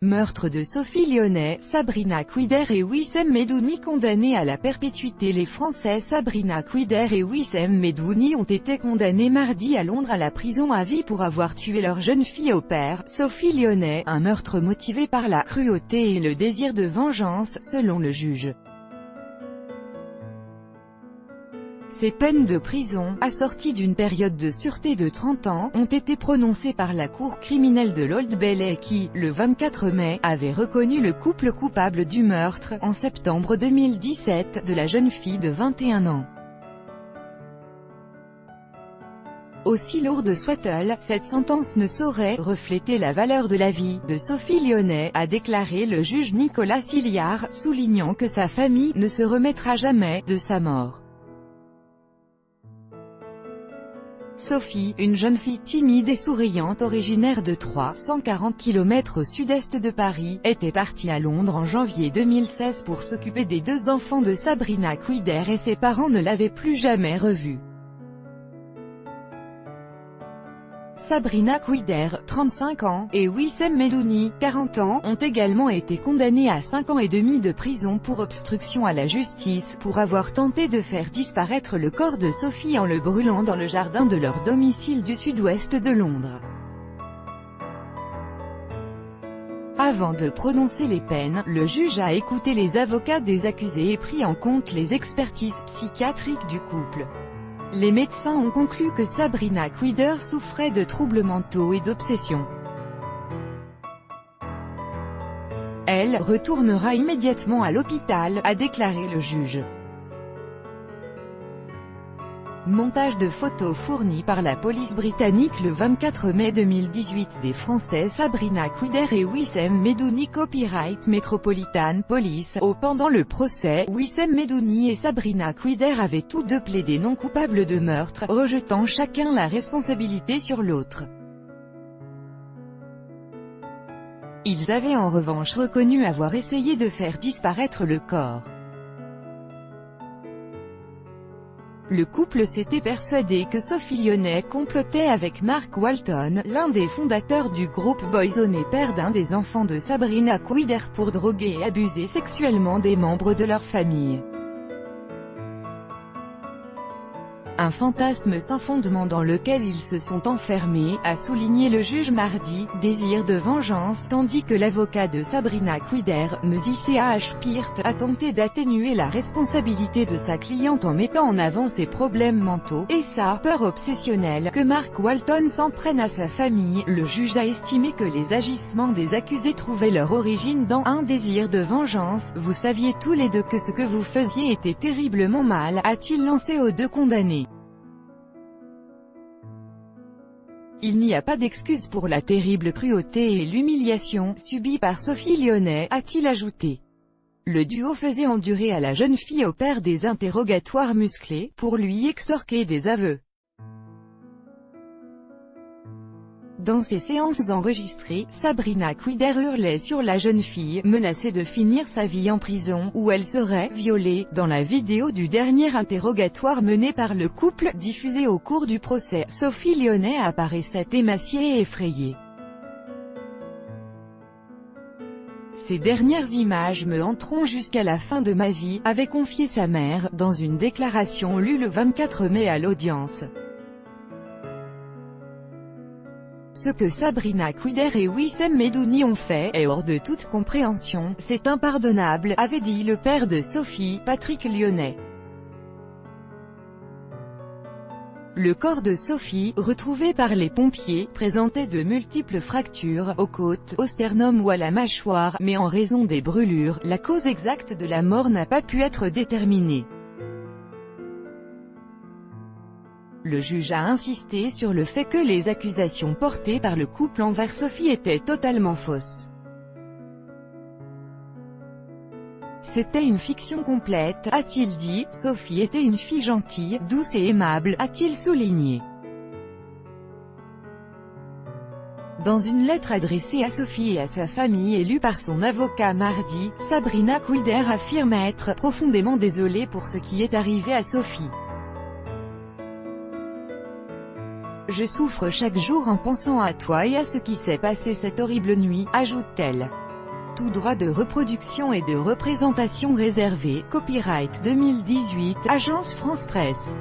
Meurtre de Sophie Lyonnais, Sabrina Kouider et Wissem Medhouni condamnés à la perpétuité. Les Français Sabrina Kouider et Wissem Medhouni ont été condamnés mardi à Londres à la prison à vie pour avoir tué leur jeune fille au père, Sophie Lyonnais, un meurtre motivé par la cruauté et le désir de vengeance, selon le juge. Ces peines de prison, assorties d'une période de sûreté de 30 ans, ont été prononcées par la Cour criminelle de l'Old Bailey qui, le 24 mai, avait reconnu le couple coupable du meurtre, en septembre 2017, de la jeune fille de 21 ans. Aussi lourde soit-elle, cette sentence ne saurait refléter la valeur de la vie de Sophie Lyonnais, a déclaré le juge Nicolas Silliard, soulignant que sa famille ne se remettra jamais de sa mort. Sophie, une jeune fille timide et souriante originaire de 340 km au sud-est de Paris, était partie à Londres en janvier 2016 pour s'occuper des deux enfants de Sabrina Kouider et ses parents ne l'avaient plus jamais revue. Sabrina Kouider, 35 ans, et Wissem Medhouni, 40 ans, ont également été condamnés à 5 ans et demi de prison pour obstruction à la justice, pour avoir tenté de faire disparaître le corps de Sophie en le brûlant dans le jardin de leur domicile du sud-ouest de Londres. Avant de prononcer les peines, le juge a écouté les avocats des accusés et pris en compte les expertises psychiatriques du couple. Les médecins ont conclu que Sabrina Kouider souffrait de troubles mentaux et d'obsession. Elle retournera immédiatement à l'hôpital, a déclaré le juge. Montage de photos fourni par la police britannique le 24 mai 2018 des Français Sabrina Kouider et Wissem Medhouni. Copyright Metropolitan Police. Pendant le procès, Wissem Medhouni et Sabrina Kouider avaient tous deux plaidé non coupables de meurtre, rejetant chacun la responsabilité sur l'autre. Ils avaient en revanche reconnu avoir essayé de faire disparaître le corps. Le couple s'était persuadé que Sophie Lyonnais complotait avec Mark Walton, l'un des fondateurs du groupe Boyzone et père d'un des enfants de Sabrina Kouider, pour droguer et abuser sexuellement des membres de leur famille. Un fantasme sans fondement dans lequel ils se sont enfermés, a souligné le juge mardi, désir de vengeance, tandis que l'avocat de Sabrina Kouider, Mezi Ch. Peart, a tenté d'atténuer la responsabilité de sa cliente en mettant en avant ses problèmes mentaux, et sa peur obsessionnelle, que Mark Walton s'en prenne à sa famille. Le juge a estimé que les agissements des accusés trouvaient leur origine dans un désir de vengeance. Vous saviez tous les deux que ce que vous faisiez était terriblement mal, a-t-il lancé aux deux condamnés. Il n'y a pas d'excuse pour la terrible cruauté et l'humiliation subies par Sophie Lyonnais, a-t-il ajouté. Le duo faisait endurer à la jeune fille au père des interrogatoires musclés, pour lui extorquer des aveux. Dans ces séances enregistrées, Sabrina Kouider hurlait sur la jeune fille, menacée de finir sa vie en prison, où elle serait violée. Dans la vidéo du dernier interrogatoire mené par le couple, diffusée au cours du procès, Sophie Lyonnais apparaissait émaciée et effrayée. Ces dernières images me hanteront jusqu'à la fin de ma vie, avait confié sa mère, dans une déclaration lue le 24 mai à l'audience. Ce que Sabrina Kouider et Wissem Medhouni ont fait est hors de toute compréhension, c'est impardonnable, avait dit le père de Sophie, Patrick Lyonnais. Le corps de Sophie, retrouvé par les pompiers, présentait de multiples fractures, aux côtes, au sternum ou à la mâchoire, mais en raison des brûlures, la cause exacte de la mort n'a pas pu être déterminée. Le juge a insisté sur le fait que les accusations portées par le couple envers Sophie étaient totalement fausses. C'était une fiction complète, a-t-il dit. Sophie était une fille gentille, douce et aimable, a-t-il souligné. Dans une lettre adressée à Sophie et à sa famille et lue par son avocat mardi, Sabrina Kouider affirme être profondément désolée pour ce qui est arrivé à Sophie. Je souffre chaque jour en pensant à toi et à ce qui s'est passé cette horrible nuit, ajoute-t-elle. Tout droit de reproduction et de représentation réservé. Copyright 2018, Agence France Presse.